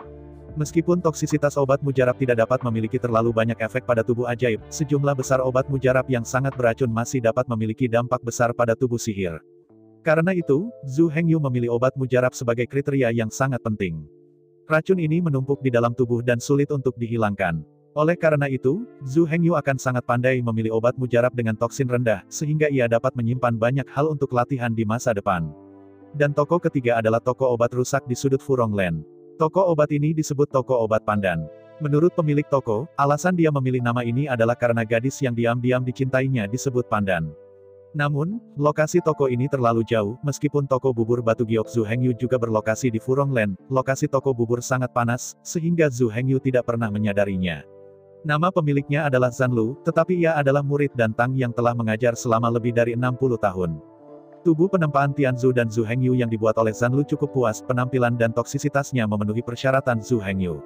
Meskipun toksisitas obat mujarab tidak dapat memiliki terlalu banyak efek pada tubuh ajaib, sejumlah besar obat mujarab yang sangat beracun masih dapat memiliki dampak besar pada tubuh sihir. Karena itu, Zhu Hengyu memilih obat mujarab sebagai kriteria yang sangat penting. Racun ini menumpuk di dalam tubuh dan sulit untuk dihilangkan. Oleh karena itu, Zhu Hengyu akan sangat pandai memilih obat mujarab dengan toksin rendah, sehingga ia dapat menyimpan banyak hal untuk latihan di masa depan. Dan toko ketiga adalah toko obat rusak di sudut Furongland. Toko obat ini disebut toko obat pandan. Menurut pemilik toko, alasan dia memilih nama ini adalah karena gadis yang diam-diam dicintainya disebut pandan. Namun, lokasi toko ini terlalu jauh, meskipun toko bubur batu giok Zhu Hengyu juga berlokasi di Furongland, lokasi toko bubur sangat panas, sehingga Zhu Hengyu tidak pernah menyadarinya. Nama pemiliknya adalah Zanlu, tetapi ia adalah murid dan Tang yang telah mengajar selama lebih dari 60 tahun. Tubuh penempaan Tianzu dan Zhu Hengyu yang dibuat oleh Zanlu cukup puas, penampilan dan toksisitasnya memenuhi persyaratan Zhu Hengyu.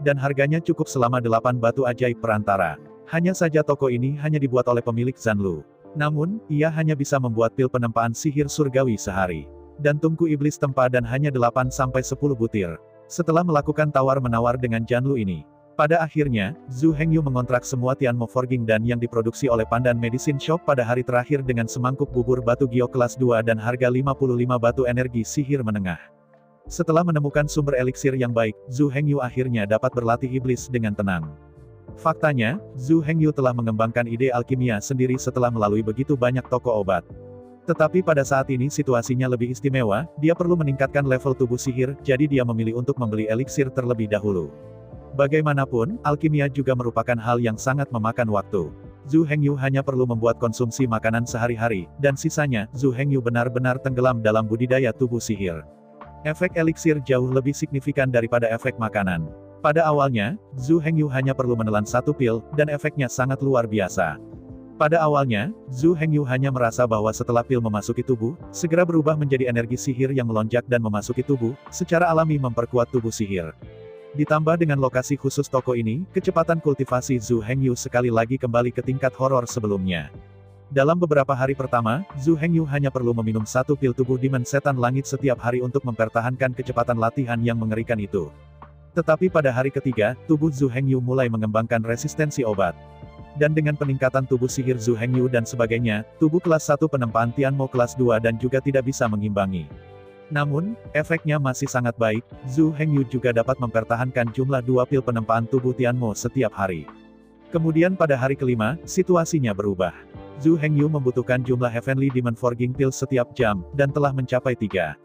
Dan harganya cukup selama 8 batu ajaib perantara. Hanya saja toko ini hanya dibuat oleh pemilik Zanlu. Namun, ia hanya bisa membuat pil penempaan sihir surgawi sehari. Dan tungku iblis tempadan hanya 8-10 butir. Setelah melakukan tawar-menawar dengan Zanlu ini, pada akhirnya, Zhu Hengyu mengontrak semua Tianmo Forging dan yang diproduksi oleh Pandan Medicine Shop pada hari terakhir dengan semangkuk bubur batu giok kelas 2 dan harga 55 batu energi sihir menengah. Setelah menemukan sumber eliksir yang baik, Zhu Hengyu akhirnya dapat berlatih iblis dengan tenang. Faktanya, Zhu Hengyu telah mengembangkan ide alkimia sendiri setelah melalui begitu banyak toko obat. Tetapi pada saat ini situasinya lebih istimewa, dia perlu meningkatkan level tubuh sihir, jadi dia memilih untuk membeli eliksir terlebih dahulu. Bagaimanapun, alkimia juga merupakan hal yang sangat memakan waktu. Zhu Hengyu hanya perlu membuat konsumsi makanan sehari-hari, dan sisanya, Zhu Hengyu benar-benar tenggelam dalam budidaya tubuh sihir. Efek eliksir jauh lebih signifikan daripada efek makanan. Pada awalnya, Zhu Hengyu hanya perlu menelan 1 pil, dan efeknya sangat luar biasa. Pada awalnya, Zhu Hengyu hanya merasa bahwa setelah pil memasuki tubuh, segera berubah menjadi energi sihir yang melonjak dan memasuki tubuh, secara alami memperkuat tubuh sihir. Ditambah dengan lokasi khusus toko ini, kecepatan kultivasi Zhu Hengyu sekali lagi kembali ke tingkat horor sebelumnya. Dalam beberapa hari pertama, Zhu Hengyu hanya perlu meminum 1 pil tubuh Demon Setan Langit setiap hari untuk mempertahankan kecepatan latihan yang mengerikan itu. Tetapi pada hari ketiga, tubuh Zhu Hengyu mulai mengembangkan resistensi obat. Dan dengan peningkatan tubuh sihir Zhu Hengyu dan sebagainya, tubuh kelas 1 penempaan Tianmo kelas 2 dan juga tidak bisa mengimbangi. Namun, efeknya masih sangat baik, Zhu Hengyu juga dapat mempertahankan jumlah 2 pil penempaan tubuh Tianmo setiap hari. Kemudian pada hari kelima, situasinya berubah. Zhu Hengyu membutuhkan jumlah Heavenly Demon Forging Pills setiap jam, dan telah mencapai 3.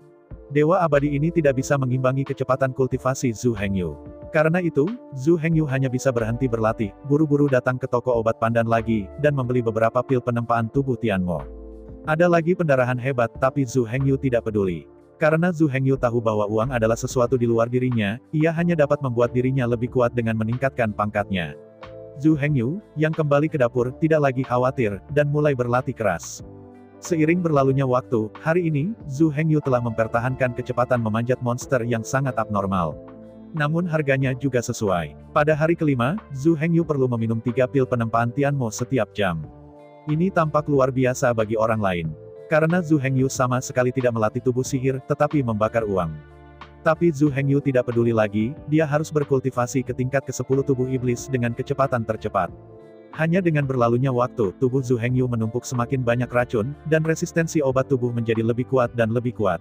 Dewa abadi ini tidak bisa mengimbangi kecepatan kultivasi Zhu Hengyu. Karena itu, Zhu Hengyu hanya bisa berhenti berlatih, buru-buru datang ke toko obat pandan lagi, dan membeli beberapa pil penempaan tubuh Tianmo. Ada lagi pendarahan hebat, tapi Zhu Hengyu tidak peduli. Karena Zhu Hengyu tahu bahwa uang adalah sesuatu di luar dirinya, ia hanya dapat membuat dirinya lebih kuat dengan meningkatkan pangkatnya. Zhu Hengyu, yang kembali ke dapur, tidak lagi khawatir, dan mulai berlatih keras. Seiring berlalunya waktu, hari ini, Zhu Hengyu telah mempertahankan kecepatan memanjat monster yang sangat abnormal. Namun harganya juga sesuai. Pada hari kelima, Zhu Hengyu perlu meminum 3 pil penempaan Tianmo setiap jam. Ini tampak luar biasa bagi orang lain. Karena Zhu Hengyu sama sekali tidak melatih tubuh sihir, tetapi membakar uang. Tapi Zhu Hengyu tidak peduli lagi, dia harus berkultivasi ke tingkat ke-10 tubuh iblis dengan kecepatan tercepat. Hanya dengan berlalunya waktu, tubuh Zhu Hengyu menumpuk semakin banyak racun, dan resistensi obat tubuh menjadi lebih kuat dan lebih kuat.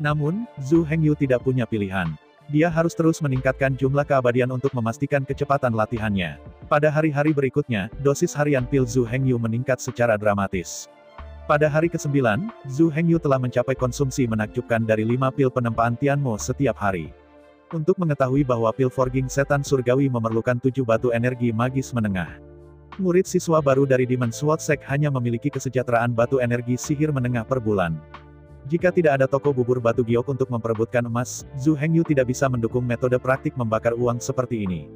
Namun, Zhu Hengyu tidak punya pilihan. Dia harus terus meningkatkan jumlah keabadian untuk memastikan kecepatan latihannya. Pada hari-hari berikutnya, dosis harian pil Zhu Hengyu meningkat secara dramatis. Pada hari ke-9, Zhu Hengyu telah mencapai konsumsi menakjubkan dari 5 pil penempaan Tianmo setiap hari. Untuk mengetahui bahwa pil Forging Setan Surgawi memerlukan 7 batu energi magis menengah. Murid siswa baru dari Demon Sword Sect hanya memiliki kesejahteraan batu energi sihir menengah per bulan. Jika tidak ada toko bubur batu giok untuk memperebutkan emas, Zhu Hengyu tidak bisa mendukung metode praktik membakar uang seperti ini.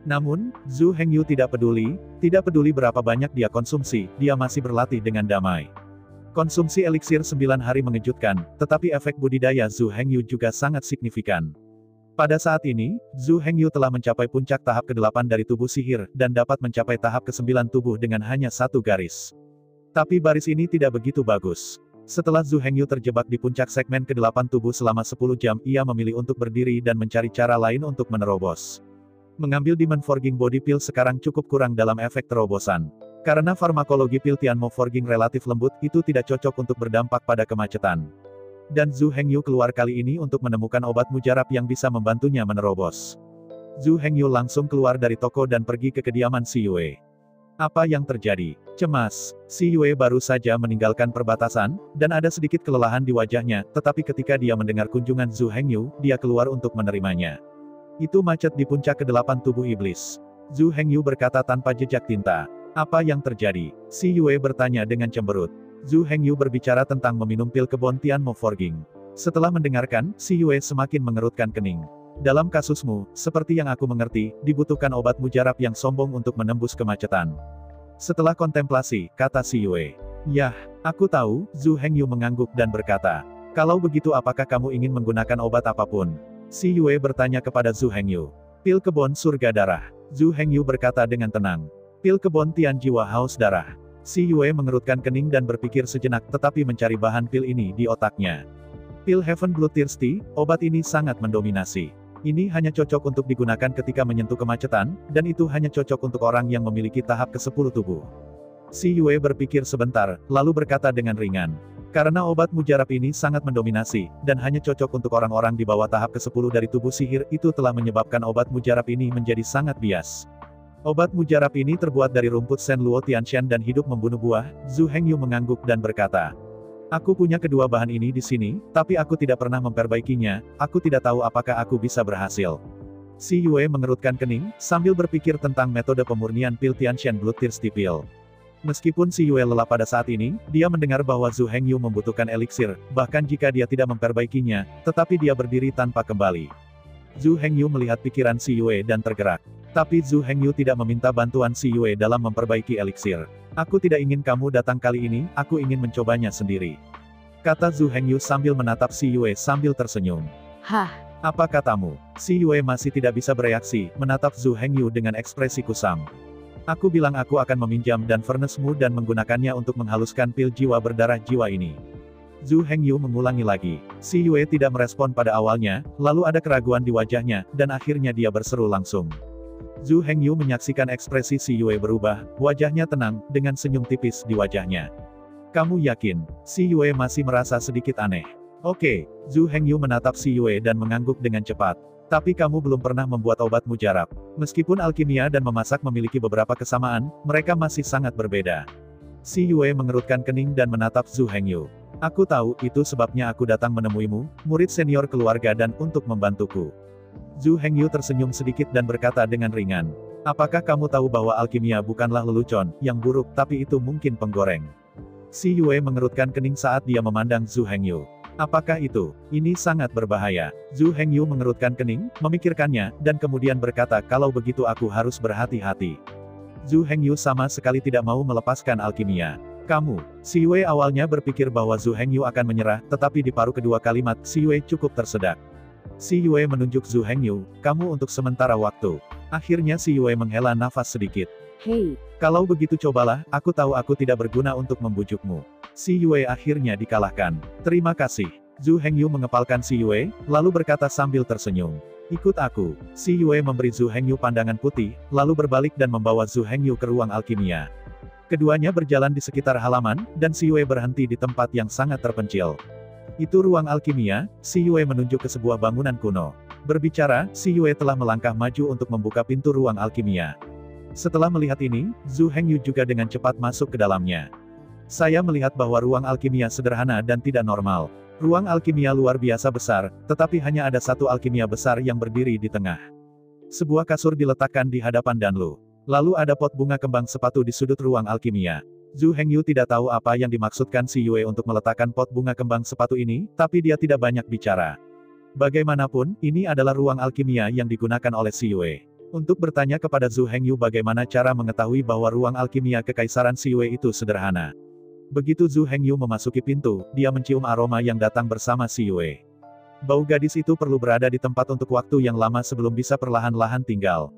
Namun, Zhu Hengyu tidak peduli berapa banyak dia konsumsi, dia masih berlatih dengan damai. Konsumsi eliksir 9 hari mengejutkan, tetapi efek budidaya Zhu Hengyu juga sangat signifikan. Pada saat ini, Zhu Hengyu telah mencapai puncak tahap ke-8 dari tubuh sihir, dan dapat mencapai tahap ke-9 tubuh dengan hanya 1 garis. Tapi baris ini tidak begitu bagus. Setelah Zhu Hengyu terjebak di puncak segmen ke-8 tubuh selama 10 jam, ia memilih untuk berdiri dan mencari cara lain untuk menerobos. Mengambil Demon Forging Body Pill sekarang cukup kurang dalam efek terobosan. Karena farmakologi pil Tianmo Forging relatif lembut, itu tidak cocok untuk berdampak pada kemacetan. Dan Zhu Hengyu keluar kali ini untuk menemukan obat mujarab yang bisa membantunya menerobos. Zhu Hengyu langsung keluar dari toko dan pergi ke kediaman Si Yue. Apa yang terjadi? Cemas. Si Yue baru saja meninggalkan perbatasan, dan ada sedikit kelelahan di wajahnya, tetapi ketika dia mendengar kunjungan Zhu Hengyu, dia keluar untuk menerimanya. Itu macet di puncak ke-8 tubuh iblis. Zhu Hengyu berkata tanpa jejak tinta. Apa yang terjadi? Si Yue bertanya dengan cemberut. Zhu Hengyu berbicara tentang meminum pil kebon Tianmo Forging. Setelah mendengarkan, Si Yue semakin mengerutkan kening. Dalam kasusmu, seperti yang aku mengerti, dibutuhkan obat mujarab yang sombong untuk menembus kemacetan. Setelah kontemplasi, kata Si Yue. Yah, aku tahu, Zhu Hengyu mengangguk dan berkata. Kalau begitu apakah kamu ingin menggunakan obat apapun? Si Yue bertanya kepada Zhu Hengyu. Pil kebon surga darah. Zhu Hengyu berkata dengan tenang. Pil kebon Tian jiwa haus darah. Si Yue mengerutkan kening dan berpikir sejenak tetapi mencari bahan pil ini di otaknya. Pil Heaven Bloodthirsty, obat ini sangat mendominasi. Ini hanya cocok untuk digunakan ketika menyentuh kemacetan, dan itu hanya cocok untuk orang yang memiliki tahap ke-10 tubuh. Si Yue berpikir sebentar, lalu berkata dengan ringan. Karena obat mujarab ini sangat mendominasi, dan hanya cocok untuk orang-orang di bawah tahap ke-10 dari tubuh sihir, itu telah menyebabkan obat mujarab ini menjadi sangat bias. Obat mujarab ini terbuat dari rumput Shen Luo Tianshan dan hidup membunuh buah. Zhu Hengyu mengangguk dan berkata. Aku punya kedua bahan ini di sini, tapi aku tidak pernah memperbaikinya, aku tidak tahu apakah aku bisa berhasil. Si Yue mengerutkan kening, sambil berpikir tentang metode pemurnian pil Tianshan Bloodthirsty Pill. Meskipun Si Yue lelah pada saat ini, dia mendengar bahwa Zhu Hengyu membutuhkan eliksir, bahkan jika dia tidak memperbaikinya, tetapi dia berdiri tanpa kembali. Zhu Hengyu melihat pikiran Si Yue dan tergerak. Tapi Zhu Hengyu tidak meminta bantuan Si Yue dalam memperbaiki eliksir. Aku tidak ingin kamu datang kali ini, aku ingin mencobanya sendiri. Kata Zhu Hengyu sambil menatap Si Yue sambil tersenyum. Hah? Apa katamu? Si Yue masih tidak bisa bereaksi, menatap Zhu Hengyu dengan ekspresi kusam. Aku bilang aku akan meminjam dan furnace-mu dan menggunakannya untuk menghaluskan pil jiwa berdarah jiwa ini. Zhu Hengyu mengulangi lagi. Si Yue tidak merespon pada awalnya, lalu ada keraguan di wajahnya, dan akhirnya dia berseru langsung. Zhu Hengyu menyaksikan ekspresi si Yue berubah, wajahnya tenang, dengan senyum tipis di wajahnya. Kamu yakin? Si Yue masih merasa sedikit aneh. Oke, Zhu Hengyu menatap si Yue dan mengangguk dengan cepat. Tapi kamu belum pernah membuat obat mujarab. Meskipun alkimia dan memasak memiliki beberapa kesamaan, mereka masih sangat berbeda. Si Yue mengerutkan kening dan menatap Zhu Hengyu. Aku tahu, itu sebabnya aku datang menemuimu, murid senior keluarga dan untuk membantuku. Zhu Hengyu tersenyum sedikit dan berkata dengan ringan. Apakah kamu tahu bahwa alkimia bukanlah lelucon, yang buruk, tapi itu mungkin penggoreng? Si Yue mengerutkan kening saat dia memandang Zhu Hengyu. Apakah itu? Ini sangat berbahaya. Zhu Hengyu mengerutkan kening, memikirkannya, dan kemudian berkata kalau begitu aku harus berhati-hati. Zhu Hengyu sama sekali tidak mau melepaskan alkimia. Kamu. Si Yue awalnya berpikir bahwa Zhu Hengyu akan menyerah, tetapi di paruh kedua kalimat, si Yue cukup tersedak. Si Yue menunjuk Zhu Hengyu, kamu untuk sementara waktu. Akhirnya si Yue menghela nafas sedikit. Hei, Kalau begitu cobalah, aku tahu aku tidak berguna untuk membujukmu. Si Yue akhirnya dikalahkan. Terima kasih. Zhu Hengyu mengepalkan si Yue, lalu berkata sambil tersenyum. Ikut aku. Si Yue memberi Zhu Hengyu pandangan putih, lalu berbalik dan membawa Zhu Hengyu ke ruang alkimia. Keduanya berjalan di sekitar halaman, dan si Yue berhenti di tempat yang sangat terpencil. Itu ruang alkimia, si Yue menunjuk ke sebuah bangunan kuno. Berbicara, si Yue telah melangkah maju untuk membuka pintu ruang alkimia. Setelah melihat ini, Zhu Hengyu juga dengan cepat masuk ke dalamnya. Saya melihat bahwa ruang alkimia sederhana dan tidak normal. Ruang alkimia luar biasa besar, tetapi hanya ada satu alkimia besar yang berdiri di tengah. Sebuah kasur diletakkan di hadapan Danlu. Lalu ada pot bunga kembang sepatu di sudut ruang alkimia. Zhu Hengyu tidak tahu apa yang dimaksudkan si Yue untuk meletakkan pot bunga kembang sepatu ini, tapi dia tidak banyak bicara. Bagaimanapun, ini adalah ruang alkimia yang digunakan oleh si Yue. Untuk bertanya kepada Zhu Hengyu bagaimana cara mengetahui bahwa ruang alkimia kekaisaran si Yue itu sederhana. Begitu Zhu Hengyu memasuki pintu, dia mencium aroma yang datang bersama si Yue. Bau gadis itu perlu berada di tempat untuk waktu yang lama sebelum bisa perlahan-lahan tinggal.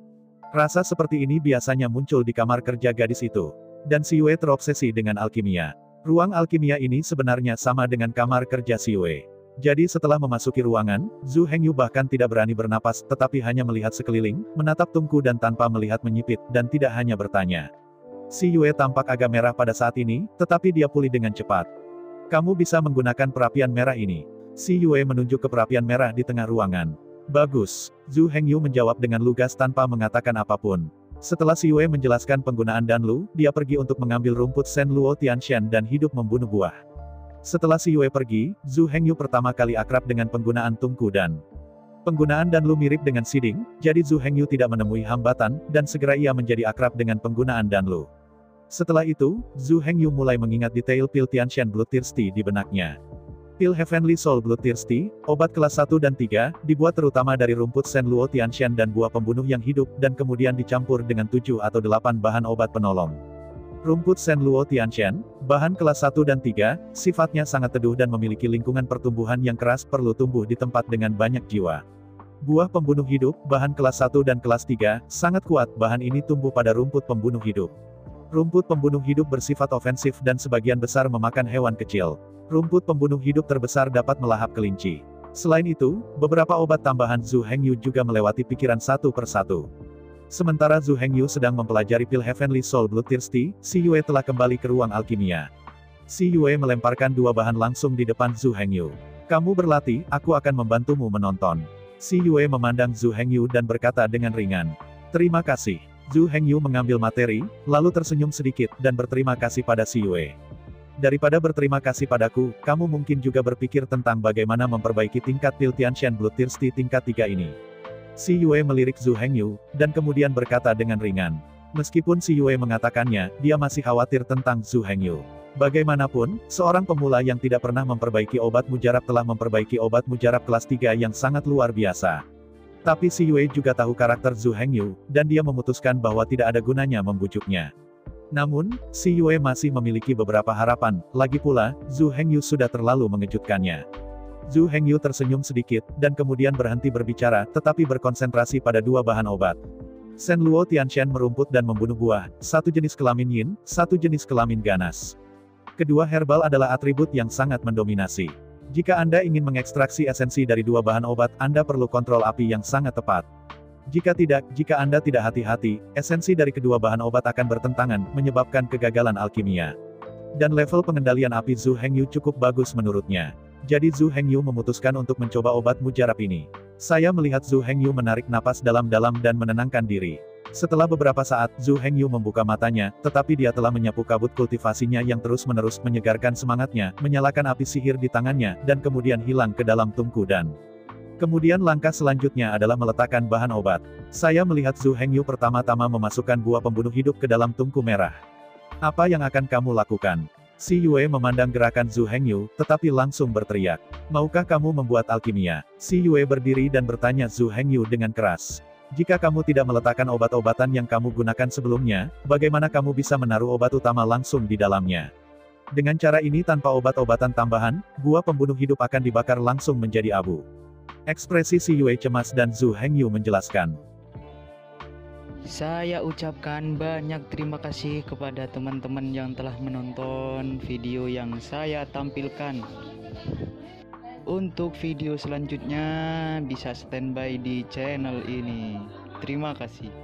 Rasa seperti ini biasanya muncul di kamar kerja gadis itu. Dan si Yue terobsesi dengan alkimia. Ruang alkimia ini sebenarnya sama dengan kamar kerja si Yue. Jadi setelah memasuki ruangan, Zhu Hengyu bahkan tidak berani bernapas, tetapi hanya melihat sekeliling, menatap Tungku dan tanpa melihat menyipit, dan tidak hanya bertanya. Si Yue tampak agak merah pada saat ini, tetapi dia pulih dengan cepat. Kamu bisa menggunakan perapian merah ini. Si Yue menunjuk ke perapian merah di tengah ruangan. Bagus. Zhu Hengyu menjawab dengan lugas tanpa mengatakan apapun. Setelah si Yue menjelaskan penggunaan Danlu, dia pergi untuk mengambil rumput Shen Luo Tianshan dan hidup membunuh buah. Setelah si Yue pergi, Zhu Hengyu pertama kali akrab dengan penggunaan Tungku dan penggunaan Danlu mirip dengan Siding, jadi Zhu Hengyu tidak menemui hambatan, dan segera ia menjadi akrab dengan penggunaan Danlu. Setelah itu, Zhu Hengyu mulai mengingat detail pil Tianshan Bloodthirsty di benaknya. Pil Heavenly Soul Bloodthirsty, obat kelas 1 dan 3, dibuat terutama dari rumput Shen Luo Tianshan dan buah pembunuh yang hidup, dan kemudian dicampur dengan 7 atau 8 bahan obat penolong. Rumput Shen Luo Tianshan, bahan kelas 1 dan 3, sifatnya sangat teduh dan memiliki lingkungan pertumbuhan yang keras, perlu tumbuh di tempat dengan banyak jiwa. Buah pembunuh hidup, bahan kelas 1 dan kelas 3, sangat kuat, bahan ini tumbuh pada rumput pembunuh hidup. Rumput pembunuh hidup bersifat ofensif dan sebagian besar memakan hewan kecil. Rumput pembunuh hidup terbesar dapat melahap kelinci. Selain itu, beberapa obat tambahan Zhu Hengyu juga melewati pikiran satu persatu. Sementara Zhu Hengyu sedang mempelajari pil Heavenly Soul Bloodthirsty, si Yue telah kembali ke ruang alkimia. Si Yue melemparkan 2 bahan langsung di depan Zhu Hengyu. Kamu berlatih, aku akan membantumu menonton. Si Yue memandang Zhu Hengyu dan berkata dengan ringan. Terima kasih. Zhu Hengyu mengambil materi, lalu tersenyum sedikit, dan berterima kasih pada si Yue. Daripada berterima kasih padaku, kamu mungkin juga berpikir tentang bagaimana memperbaiki tingkat pil Tianshan Bloodthirsty tingkat 3 ini. Si Yue melirik Zhu Hengyu, dan kemudian berkata dengan ringan. Meskipun si Yue mengatakannya, dia masih khawatir tentang Zhu Hengyu. Bagaimanapun, seorang pemula yang tidak pernah memperbaiki obat mujarab telah memperbaiki obat mujarab kelas 3 yang sangat luar biasa. Tapi si Yue juga tahu karakter Zhu Hengyu, dan dia memutuskan bahwa tidak ada gunanya membujuknya. Namun, si Yue masih memiliki beberapa harapan, lagi pula, Zhu Hengyu sudah terlalu mengejutkannya. Zhu Hengyu tersenyum sedikit, dan kemudian berhenti berbicara, tetapi berkonsentrasi pada 2 bahan obat. Shen Luo Tianshan merumput dan membunuh buah, 1 jenis kelamin yin, 1 jenis kelamin ganas. Kedua herbal adalah atribut yang sangat mendominasi. Jika Anda ingin mengekstraksi esensi dari dua bahan obat, Anda perlu kontrol api yang sangat tepat. Jika tidak, jika Anda tidak hati-hati, esensi dari kedua bahan obat akan bertentangan, menyebabkan kegagalan alkimia. Dan level pengendalian api Zhu Hengyu cukup bagus menurutnya. Jadi Zhu Hengyu memutuskan untuk mencoba obat mujarab ini. Saya melihat Zhu Hengyu menarik napas dalam-dalam dan menenangkan diri. Setelah beberapa saat, Zhu Hengyu membuka matanya, tetapi dia telah menyapu kabut kultivasinya yang terus-menerus menyegarkan semangatnya, menyalakan api sihir di tangannya, dan kemudian hilang ke dalam tungku dan... Kemudian langkah selanjutnya adalah meletakkan bahan obat. Saya melihat Zhu Hengyu pertama-tama memasukkan buah pembunuh hidup ke dalam tungku merah. Apa yang akan kamu lakukan? Si Yue memandang gerakan Zhu Hengyu, tetapi langsung berteriak. Maukah kamu membuat alkimia? Si Yue berdiri dan bertanya Zhu Hengyu dengan keras. Jika kamu tidak meletakkan obat-obatan yang kamu gunakan sebelumnya, bagaimana kamu bisa menaruh obat utama langsung di dalamnya? Dengan cara ini tanpa obat-obatan tambahan, buah pembunuh hidup akan dibakar langsung menjadi abu. Ekspresi Si Yue cemas dan Zhu Hengyu menjelaskan. Saya ucapkan banyak terima kasih kepada teman-teman yang telah menonton video yang saya tampilkan. Untuk video selanjutnya bisa standby di channel ini. Terima kasih.